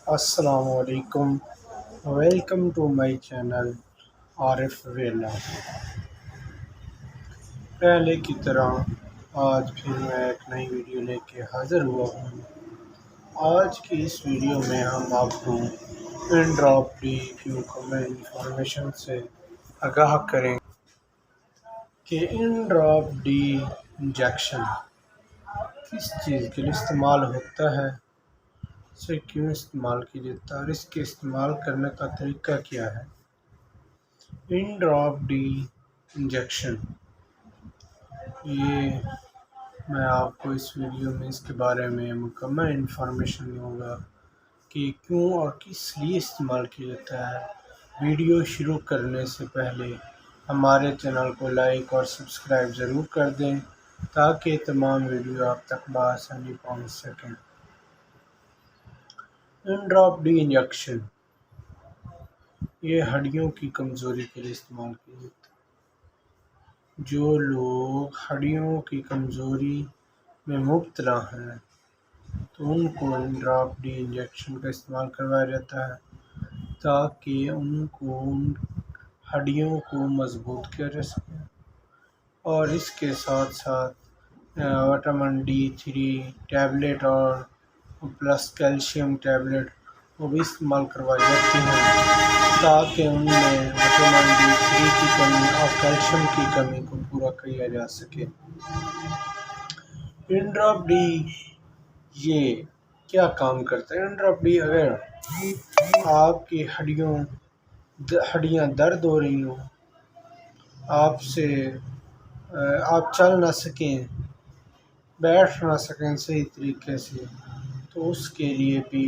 السلام علیکم، welcome to my channel عارف ویلا۔ پہلے کی طرح آج پھر میں ایک نئی ویڈیو لے کے حاضر ہوا ہوں۔ آج کی اس ویڈیو میں ہم آپ کو ان ڈراپ ڈی کیو کمنٹ انفارمیشن سے آگاہ کریں کہ ان ڈراپ ڈی انجیکشن کس چیز کے لیے استعمال ہوتا ہے، اسے کیوں استعمال کیا جاتا ہے اور اس کے استعمال کرنے کا طریقہ کیا ہے۔ ان ڈراپ ڈی انجیکشن، یہ میں آپ کو اس ویڈیو میں اس کے بارے میں مکمل انفارمیشن دوں گا کہ کیوں اور کس لیے استعمال کیا جاتا ہے۔ ویڈیو شروع کرنے سے پہلے ہمارے چینل کو لائک اور سبسکرائب ضرور کر دیں تاکہ تمام ویڈیو آپ تک بآسانی پہنچ سکیں۔ ان ڈراپ ڈی انجیکشن یہ ہڈیوں کی کمزوری کے لیے استعمال کیا جاتا ہے۔ جو لوگ ہڈیوں کی کمزوری میں مبتلا ہیں تو ان کو ان ڈراپ ڈی انجیکشن کا استعمال کروایا جاتا ہے تاکہ ان ہڈیوں کو مضبوط کیا جا سکے، اور اس کے ساتھ ساتھ وٹامن D3 ٹیبلٹ اور پلس کیلشیم ٹیبلٹ وہ بھی استعمال کروائی جاتی ہیں تاکہ ان میں وٹامن D3 کی کمی اور کیلشیم کی کمی کو پورا کیا جا سکے۔ ان ڈراپ ڈی یہ کیا کام کرتا ہے؟ ان ڈراپ ڈی اگر آپ کی ہڈیاں درد ہو رہی ہوں، آپ چل نہ سکیں، بیٹھ نہ سکیں صحیح طریقے سے، تو اس کے لیے بھی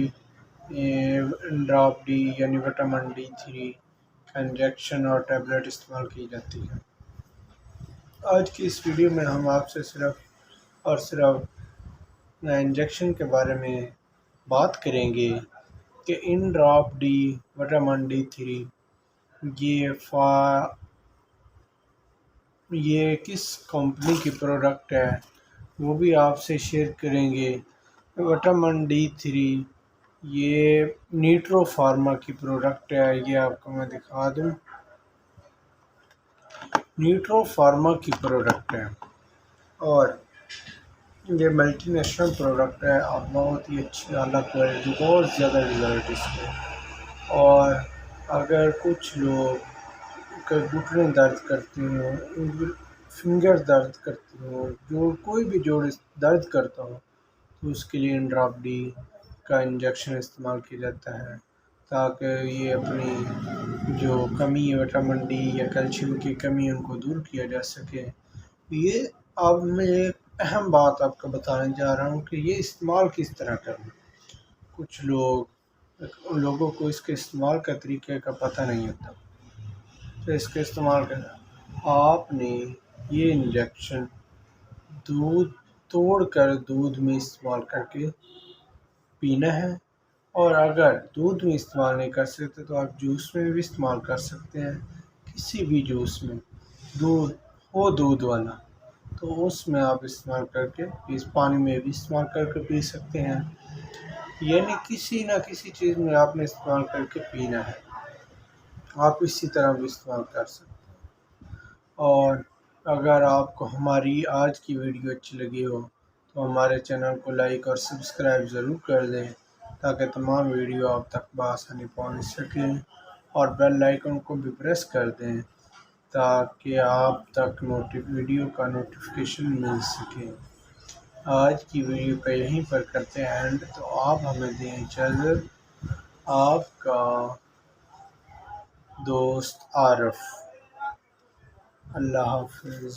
ان ڈراپ ڈی یعنی وٹامن D3 کا انجیکشن اور ٹیبلٹ استعمال کی جاتی ہے۔ آج کی اس ویڈیو میں ہم آپ سے صرف انجیکشن کے بارے میں بات کریں گے کہ ان ڈراپ ڈی وٹامن D3 یہ کس کمپنی کی پروڈکٹ ہے وہ بھی آپ سے شیئر کریں گے۔ وٹامن D3 یہ نیٹرو فارما کی پروڈکٹ ہے، یہ آپ کو میں دکھا دوں، نیٹرو فارما کی پروڈکٹ ہے اور یہ ملٹی نیشنل پروڈکٹ ہے اور بہت ہی اچھی اعلیٰ کوالٹی، بہت زیادہ رزلٹ اس میں۔ اور اگر کچھ لوگ گھٹنے درد کرتے ہوں، فنگر درد کرتے ہوں، کوئی بھی جوڑ درد کرتا ہو تو اس کے لیے ان ڈراپ ڈی کا انجیکشن استعمال کیا جاتا ہے تاکہ یہ اپنی جو کمی وٹامن ڈی یا کیلشیم کی کمی ان کو دور کیا جا سکے۔ یہ اب میں ایک اہم بات آپ کو بتانے جا رہا ہوں کہ یہ استعمال کس طرح کرنا۔ کچھ لوگوں کو اس کے استعمال کا طریقے کا پتہ نہیں ہوتا، تو اس کے استعمال کرنا، آپ نے یہ انجیکشن دودھ توڑ کر دودھ میں استعمال کر کے پینا ہے، اور اگر دودھ میں استعمال نہیں کر سکتے تو آپ جوس میں بھی استعمال کر سکتے ہیں، کسی بھی جوس میں دودھ والا، تو اس میں آپ استعمال کر کے پانی میں بھی استعمال کر کے پی سکتے ہیں، یعنی کسی نہ کسی چیز میں آپ نے استعمال کر کے پینا ہے، آپ اسی طرح بھی استعمال کر سکتے ہیں۔ اور اگر آپ کو ہماری آج کی ویڈیو اچھی لگی ہو تو ہمارے چینل کو لائک اور سبسکرائب ضرور کر دیں تاکہ تمام ویڈیو آپ تک بآسانی پہنچ سکیں، اور بیل آئیکن کو بھی پریس کر دیں تاکہ آپ تک ویڈیو کا نوٹیفیکیشن مل سکے۔ آج کی ویڈیو کا یہیں پر کرتے ہیں اینڈ، تو آپ ہمیں دیں اجازت۔ آپ کا دوست عارف، اللہ حافظ۔